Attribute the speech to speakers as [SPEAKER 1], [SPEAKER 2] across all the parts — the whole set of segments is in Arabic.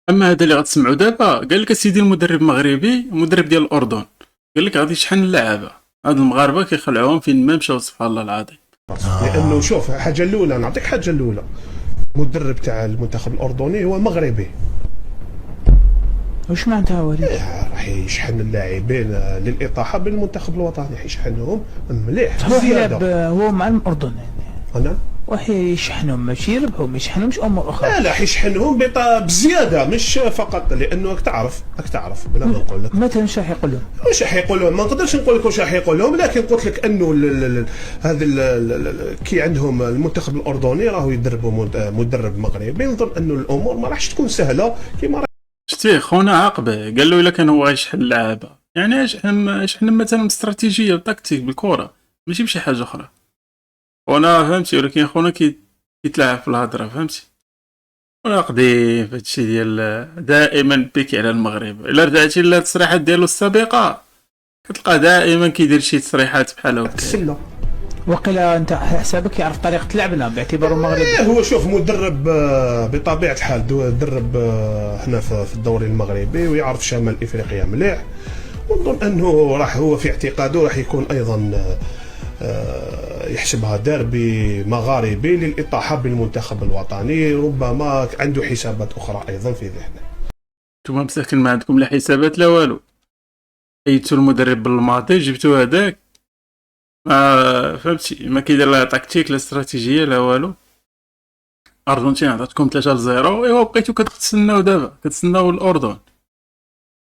[SPEAKER 1] اما هذا اللي غتسمعوا دابا قال لك اسيدي المدرب مغربي، المدرب ديال الاردن، قال لك غادي يشحن اللعابه. هاد المغاربه كيخلعوهم فين ما مشاو سبحان الله العظيم.
[SPEAKER 2] لانه شوف، الحاجه الاولى نعطيك حاجه الاولى، المدرب تاع المنتخب الاردني هو مغربي.
[SPEAKER 3] واش معناتها وليد؟
[SPEAKER 2] راح يشحن اللاعبين للاطاحه بالمنتخب الوطني، حيشحنهم مليح
[SPEAKER 3] هو
[SPEAKER 2] زياده.
[SPEAKER 3] يلعب هو مع الاردن يعني.
[SPEAKER 2] انا
[SPEAKER 3] وحي يشحنهم ماشي يربحوا، ما يشحنهمش امور اخرى.
[SPEAKER 2] لا حيشحنهم بزياده، مش فقط لانه راك تعرف بلا ما نقول لك
[SPEAKER 3] مثلا شنو حيقول لهم؟
[SPEAKER 2] واش راح يقول لهم، ما نقدرش نقول لك واش راح يقول لهم، لكن قلت لك انه هذا كي عندهم المنتخب الاردني راهو يدربوا مدرب مغربي. نظن انه الامور ما راحش تكون سهله كيما
[SPEAKER 1] شتيه خونا عاقبه قال له الا كان هو غيشحن اللعابه يعني يشحن مثلا استراتيجيه وتكتيك بالكره ماشي بشي حاجه اخرى. وانا فهمتي، ولكن خونا كيتلاعب في الهضره فهمتي. وانا قديم في هادشي ديال دائما بيكي على المغرب. الا رجعتي للتصريحات ديالو السابقه كتلقى دائما كيدير شي تصريحات بحال هكا.
[SPEAKER 2] السله.
[SPEAKER 3] وقيلا انت حسابك يعرف طريقه لعبنا باعتباره مغربي.
[SPEAKER 2] هو شوف مدرب بطبيعه الحال درب هنا في الدوري المغربي ويعرف شمال افريقيا مليح. ونظن انه راح هو في اعتقاده راح يكون ايضا يحسبها ديربي مغاربي للاطاحه بالمنتخب الوطني. ربما عنده حسابات اخرى ايضا في ذهنه.
[SPEAKER 1] نتوما مساكن ما عندكم لا حسابات لا والو. ايتو المدرب بالماضي جبتو هذاك ما فهمتي، ما كيدير لا تكتيك لا استراتيجيه لا والو. ارجنتين عطاتكم 3-0 ايوا بقيتو كتسناو دابا كتسناو الاردن.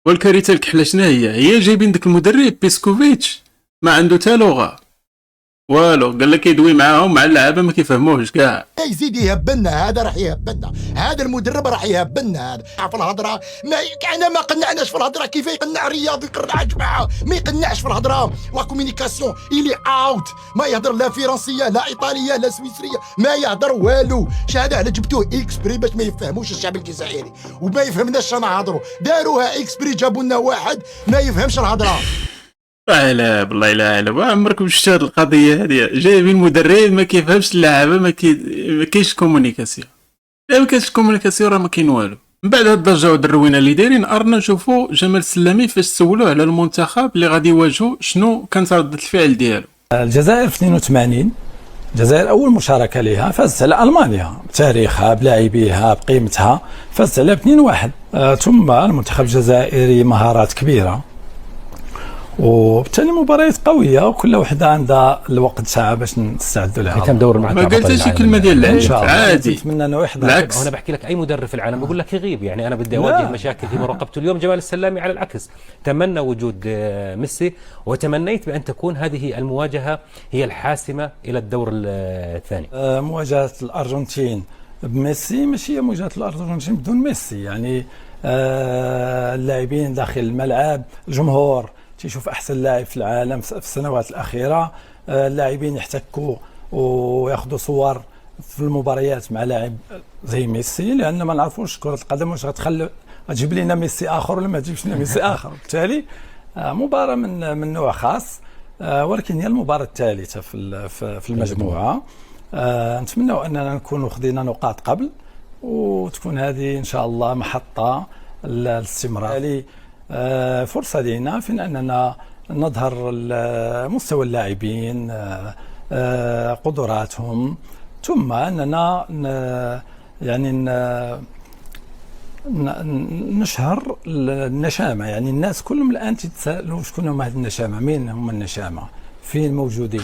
[SPEAKER 1] والكارثه الكحله شنو هي جايبين داك المدرب بيسكوفيتش ما عنده حتى لغه والو. قال لك يدوي معاهم مع اللعابه ما كيفهموش كاع.
[SPEAKER 4] يزيد يهبلنا، هذا راح يهبلنا، هذا المدرب راح يهبلنا. هذا في الهضره ما قنعناش في الهضره. كيف يقنع رياضي يقنع جماعه؟ ما يقنعش في الهضره. لا كومينيكاسيون إلي اوت، ما يهضر لا فرنسيه لا ايطاليه لا سويسريه، ما يهضر والو. هذا على جبتوه اكسبري باش ما يفهموش الشعب الجزائري وما يفهمناش نهضروا. داروها اكسبري، جابوا لنا واحد ما يفهمش الهضره.
[SPEAKER 1] لا بالله لا علم عمركم شفتوا هذه القضيه هذه؟ جايبين مدرب ما كيفهمش اللعابه، ما كاينش كومونيكاسيون. ما كاينش كومونيكاسيون راه ما كاين والو. من بعد هاد الضجه والدروينه اللي دايرين ارنا نشوفوا جمال السلامي فاش سولوه على المنتخب اللي غادي يواجهوا شنو كانت رده الفعل ديالو.
[SPEAKER 5] الجزائر في 82 الجزائر اول مشاركه لها فازت على المانيا بتاريخها بلاعبيها بقيمتها، فازت على 2-1. ثم المنتخب الجزائري مهارات كبيره وبالتالي مباريات قويه وكل وحده عندها الوقت ساعه باش نستعدوا لها.
[SPEAKER 6] كان دور
[SPEAKER 1] ما قلتش كلمه ديال العيب عادي.
[SPEAKER 5] نتمنى انه يحضر.
[SPEAKER 1] بالعكس
[SPEAKER 6] انا بحكي لك اي مدرب في العالم بقول لك يغيب. يعني انا بدي اواجه مشاكل في مراقبته. اليوم جمال السلامي على العكس تمنى وجود ميسي، وتمنيت بان تكون هذه المواجهه هي الحاسمه الى الدور الثاني.
[SPEAKER 5] مواجهه الارجنتين بميسي ماشي هي مواجهه الارجنتين بدون ميسي. يعني اللاعبين داخل الملعب، الجمهور تيشوف احسن لاعب في العالم في السنوات الاخيره. اللاعبين يحتكوا وياخذوا صور في المباريات مع لاعب زي ميسي، لان ما نعرفوش كره القدم واش غتجيب لنا ميسي اخر ولا ما تجيبش لنا ميسي اخر. بالتالي مباراه من نوع خاص، ولكن هي المباراه الثالثه في المجموعه. نتمنى اننا نكونوا خدينا نقاط قبل، وتكون هذه ان شاء الله محطه للاستمرار. فرصة لنا في أننا نظهر مستوى اللاعبين قدراتهم، ثم أننا يعني نشهر النشامة. يعني الناس كلهم الآن تتساءلوا شكون هما هذه النشامة، مين هم النشامة، فين موجودين.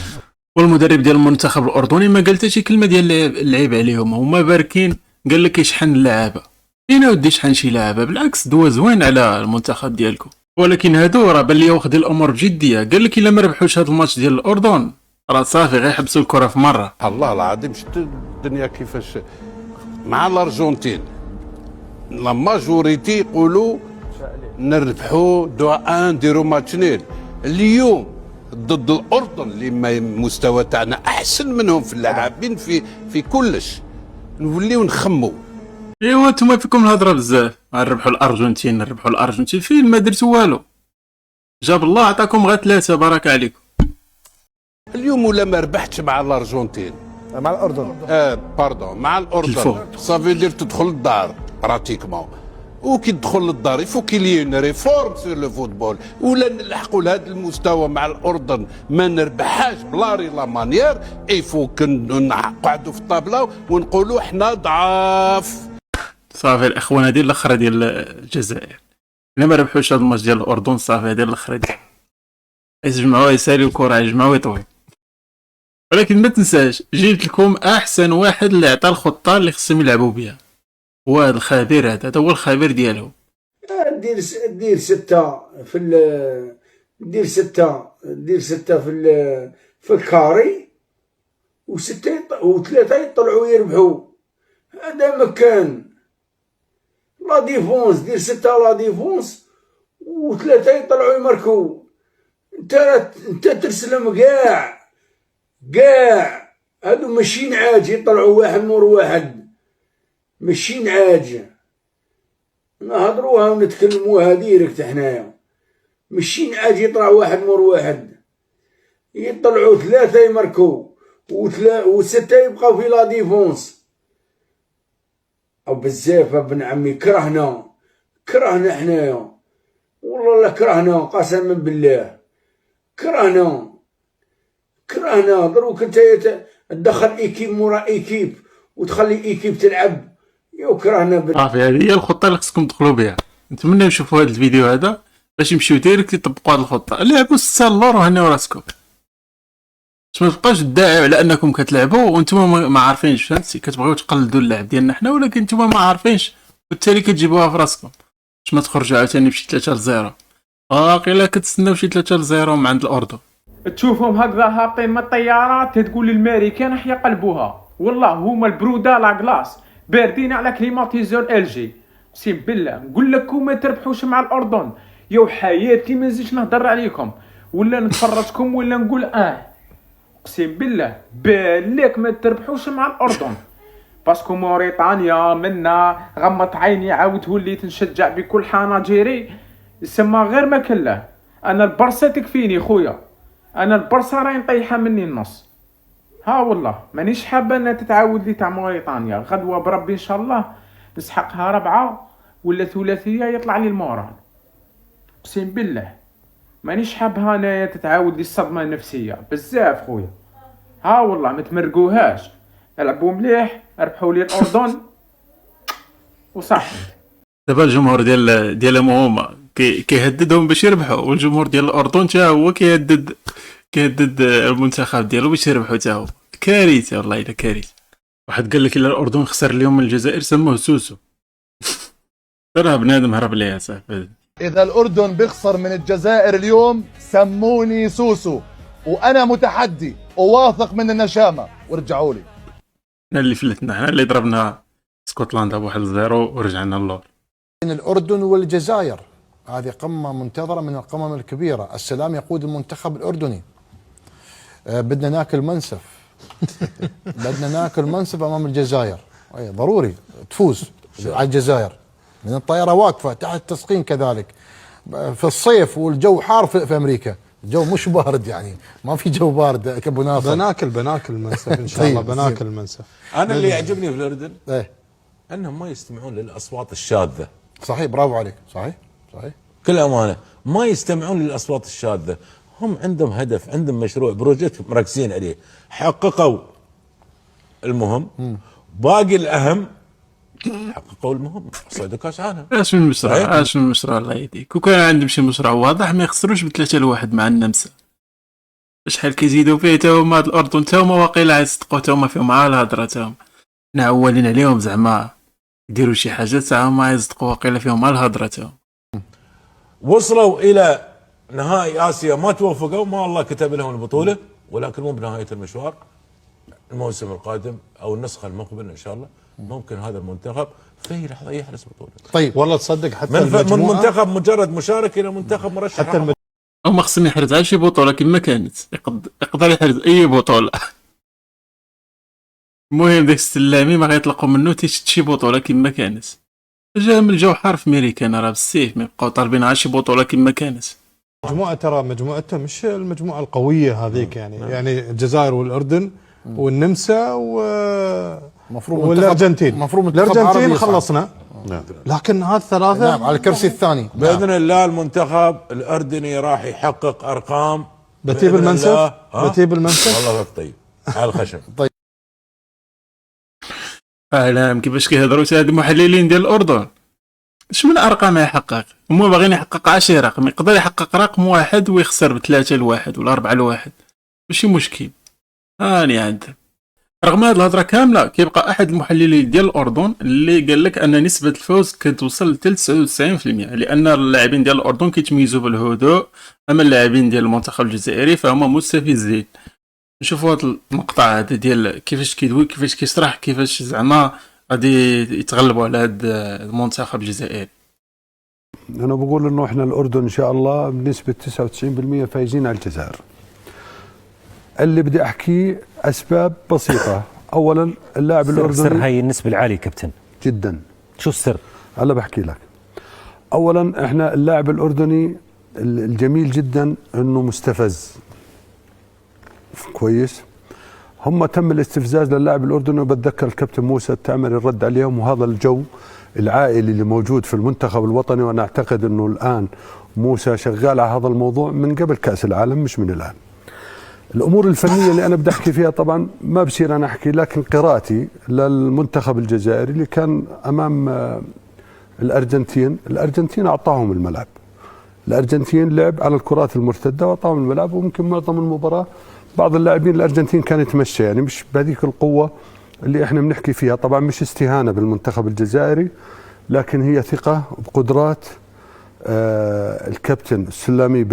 [SPEAKER 1] والمدرب ديال المنتخب الأردني ما قال حتى شي كلمة ديال اللعيب عليهم، هما باركين. قال لك يشحن اللعابة. فين ودي شحال شي لعبه؟ بالعكس دوا زوين على المنتخب ديالكم. ولكن هادو راه بان لي واخدين الامور بجديه. قال لك الا ما ربحوش هذا الماتش ديال الاردن راه صافي غيحبسوا الكره في مره.
[SPEAKER 7] الله العظيم شفت الدنيا كيفاش مع الارجنتين. لا ماجوريتي يقولوا نربحوا 2-1 نديروا ماتش نيل. اليوم ضد الاردن اللي المستوى تاعنا احسن منهم في اللاعبين في كلش، نوليو نخمو.
[SPEAKER 1] ايوا نتوما فيكم الهضره بزاف، نربحوا الارجنتين فين ما درتوا والو. جاب الله عطاكم غير 3 بارك عليكم.
[SPEAKER 7] اليوم ولا ما ربحتش مع الارجنتين
[SPEAKER 8] مع الاردن
[SPEAKER 7] باردون مع الاردن صافي دير تدخل الدار براتيكمون. وكي تدخل للدار يفو كي لي اون ريفورم سور لو فوتبول، ولا نلحقوا لهذا المستوى مع الاردن ما نربحهاش بلاري لا مانيير، يفو نقعدوا في الطابله ونقولوا حنا ضعاف.
[SPEAKER 1] صافي الاخوان هذه الاخرى ديال الجزائر، الا ما ربحوش هذا الماتش ديال الاردن صافي هذه الاخرى ديال يجمعوا يساليو الكره يجمعوا يطوي. ولكن ما تنساش جبت لكم احسن واحد اللي عطى الخطه اللي خصهم يلعبوا بها، هو هذا الخبير، هذا هو الخبير ديالهم.
[SPEAKER 8] دير ستة دير ستة في الكاري، وثلاثة يطلعوا يربحوا. هذا مكان لا ديفونس، دير ستة لا ديفونس وثلاثة يطلعوا يماركوا. انت ترسلهم كاع هادو ماشيين عاج يطلعوا واحد مور واحد، ماشيين عاج نهضروها ونتكلموها ديريكت حنايا. ماشيين عاج يطلع واحد مور واحد، يطلعوا ثلاثة يماركوا وستة يبقاو في لا ديفونس. او بزاف ابن عمي كرهنا حنايا، والله لا كرهنا قسما بالله، كرهنا دروك انت تدخل ايكيب مورا ايكيب وتخلي ايكيب تلعب، يا كرهنا.
[SPEAKER 1] صافي هذه هي الخطه اللي خصكم تدخلوا بها. نتمنى نشوفوا هذا الفيديو هذا باش يمشيو ديريكت يطبقوا هذه الخطه. لعبوا 6 اللور وهنيو راسكم، باش ما تبقاش تدعيو على انكم كتلعبوا وانتم ما عارفينش، فهمتي؟ كتبغيو تقلدوا اللعب ديالنا حنا ولكن انتم ما عارفينش، وبالتالي كتجيبوها في راسكم باش ما تخرجوا عاوتاني بشي 3-0. باقي لا كتسناو شي 3-0 من عند الاردن.
[SPEAKER 9] تشوفهم هكذا هابطين من الطيارات تقول للماريكان راح يقلبوها، والله هما البروده لا كلاس باردين على كليماتيزور ال جي. اقسم بالله نقول لكم ما تربحوش مع الاردن، يا حياتي ما نزيدش نهضر عليكم ولا نتفرجكم ولا نقول اقسم بالله بالك ما تربحوش مع الاردن، باسكو موريتانيا منا غمضت عيني عاود وليت نشجع بكل حناجري. يسمى غير ما كله، انا البرصه تكفيني خويا، انا البرصه راهي نطيحه مني النص. ها والله مانيش حابه انها تتعاود لي تاع موريتانيا. غدوه بربي ان شاء الله نسحقها 4 ولا ثلاثيه يطلع لي المورال. اقسم بالله مانيش حابها انايا تتعاود لي الصدمه النفسيه بزاف خويا. ها والله ما تمرقوهاش، لعبوا مليح، ربحوا لي الاردن وصح.
[SPEAKER 1] دابا الجمهور ديالهم هما كيهددهم باش يربحوا، والجمهور ديال الاردن حتى هو كيهدد المنتخب ديالو باش يربحوا حتى هو. كارثه والله الا كارثه. واحد قال لك الا الاردن خسر اليوم من الجزائر سموه سوسو. راه بنادم هرب ليها صاحبي.
[SPEAKER 10] إذا الأردن بيخسر من الجزائر اليوم سموني سوسو، وأنا متحدي وواثق من النشامة، وارجعوا لي.
[SPEAKER 1] احنا اللي فلتنا، احنا اللي ضربنا اسكتلندا ب1-0 ورجعنا اللور.
[SPEAKER 4] بين الأردن والجزائر هذه قمة منتظرة من القمم الكبيرة. السلام يقود المنتخب الأردني. بدنا ناكل منسف. بدنا ناكل منسف أمام الجزائر، ضروري تفوز على الجزائر. من الطيارة واقفة تحت تسخين كذلك في الصيف، والجو حار في أمريكا، الجو مش بارد يعني، ما في جو بارد كابو ناصر.
[SPEAKER 11] بناكل المنسف ان شاء الله. بناكل المنسف.
[SPEAKER 12] انا اللي يعجبني في الاردن
[SPEAKER 4] ايه
[SPEAKER 12] انهم ما يستمعون للاصوات الشاذه.
[SPEAKER 4] صحيح، برافو عليك، صحيح.
[SPEAKER 12] كل امانه ما يستمعون للاصوات الشاذه، هم عندهم هدف، عندهم مشروع، بروجكت مركزين عليه، حققوا المهم، باقي الاهم حققوا المهم، صعدوا كاس عالم.
[SPEAKER 1] اش من مشروع الله يهديك. وكان عندهم شي مشروع واضح ما يخسروش ب3-1 مع النمسا. شحال كيزيدوا فيه تا هما الاردن، تا هما واقيلا يصدقوا، تا هما فيهم عا الهضره، تا هما نعولين عليهم زعما يديروا شي حاجه، تا هما يصدقوا واقيلا فيهم عا الهضره. تا هما
[SPEAKER 12] وصلوا الى نهائي اسيا ما توفقوا، ما الله كتب لهم البطوله، ولكن مو بنهايه المشوار. الموسم القادم او النسخه المقبله ان شاء الله ممكن هذا المنتخب في اي لحظه يحرز بطوله.
[SPEAKER 11] طيب والله تصدق حتى
[SPEAKER 12] من منتخب مجرد مشارك الى منتخب مرشح.
[SPEAKER 11] حتى
[SPEAKER 1] او ما خصني يحرز على شي بطوله كما كانت، يقدر يحرز اي بطوله. المهم داك السلامي ما غيطلقوا منه تيشد شي بطوله كما كانت. جا من الجو حار في امريكا راه بالسيف، ما يبقاو طالبين على شي بطوله كما كانت.
[SPEAKER 11] مجموعه، ترى مجموعتها مش المجموعه القويه هذيك يعني الجزائر والاردن والنمسا والارجنتين.
[SPEAKER 4] المفروض
[SPEAKER 11] الارجنتين خلصنا لكن هذه الثلاثه
[SPEAKER 4] نعم على الكرسي الثاني.
[SPEAKER 12] باذن الله المنتخب الاردني راح يحقق ارقام.
[SPEAKER 11] بتيب المنسف بتيب المنسف
[SPEAKER 12] والله طيب على الخشب.
[SPEAKER 4] طيب
[SPEAKER 1] اعلام كيفاش كيهضروا هاد المحللين ديال الاردن، اش من ارقام يحقق؟ هما باغيين يحقق 10 رقم، يقدر يحقق رقم واحد ويخسر ب3-1 ولا 4-1 ماشي مشكل. هاني عندك. رغم هاد الهضره كامله كيبقى احد المحللين ديال الاردن اللي قال لك ان نسبه الفوز كتوصل ل 99%، لان اللاعبين ديال الاردن كيتميزوا بالهدوء، اما اللاعبين ديال المنتخب الجزائري فهما مستفزين. نشوفوا هاد المقطع هذا ديال كيفاش كيدوي، كيفاش كيشرح كيفاش زعما غادي يتغلبوا على هاد المنتخب الجزائري.
[SPEAKER 13] انا بقول انه احنا الاردن ان شاء الله بنسبه 99% فايزين على الجزائر. اللي بدي احكيه اسباب بسيطه. اولا اللاعب الاردني
[SPEAKER 6] سر هاي النسبه العاليه كابتن
[SPEAKER 13] جدا.
[SPEAKER 6] شو السر؟
[SPEAKER 13] هلا بحكي لك. اولا احنا اللاعب الاردني الجميل جدا انه مستفز كويس. هم تم الاستفزاز للاعب الاردني، وبتذكر الكابتن موسى التعمري الرد عليهم، وهذا الجو العائلي اللي موجود في المنتخب الوطني، وانا اعتقد انه الان موسى شغال على هذا الموضوع من قبل كاس العالم مش من الان. الامور الفنيه اللي انا بدي احكي فيها طبعا ما بصير انا احكي، لكن قراءتي للمنتخب الجزائري اللي كان امام الارجنتين اعطاهم الملعب. الارجنتين لعب على الكرات المرتده واعطاهم الملعب، وممكن معظم المباراه بعض اللاعبين الارجنتين كان يتمشى، يعني مش بهذيك القوه اللي احنا بنحكي فيها. طبعا مش استهانه بالمنتخب الجزائري، لكن هي ثقه بقدرات الكابتن السلامي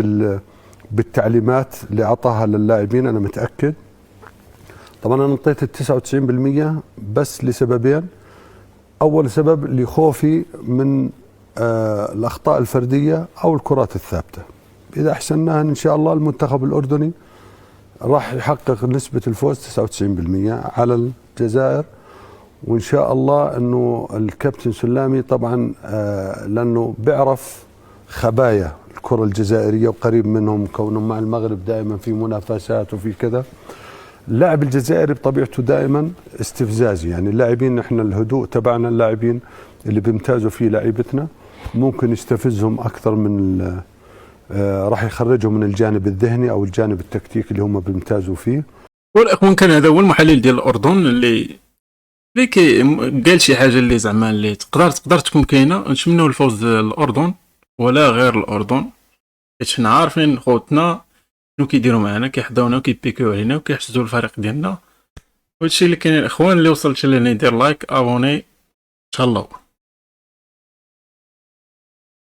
[SPEAKER 13] بالتعليمات اللي اعطاها للاعبين. انا متاكد. طبعا انا انطيت ال 99% بس لسببين. اول سبب لخوفي من الاخطاء الفرديه او الكرات الثابته. اذا احسناها ان شاء الله المنتخب الاردني راح يحقق نسبه الفوز 99% على الجزائر، وان شاء الله انه الكابتن سلامي طبعا لانه بيعرف خبايا الكره الجزائريه وقريب منهم، كونهم مع المغرب دائما في منافسات وفي كذا. اللاعب الجزائري بطبيعته دائما استفزازي، يعني اللاعبين احنا الهدوء تبعنا اللاعبين اللي بيمتازوا فيه لاعيبتنا ممكن يستفزهم اكثر من راح يخرجهم من الجانب الذهني او الجانب التكتيكي اللي هم بيمتازوا فيه.
[SPEAKER 1] والاخوان كان هذا هو المحلل ديال الاردن اللي قال شي حاجه اللي زعما اللي تقدر تكون كاينه. نتمنوا الفوز للاردن ولا غير الاردن، حيت حنا عارفين خوتنا شنو كيديروا معنا، كيحضرونا وكيبيكيو علينا وكيحسدوا الفريق ديالنا. وهادشي اللي كاين الاخوان. اللي وصلت لهنا يدير لايك ابوني، تهلاو.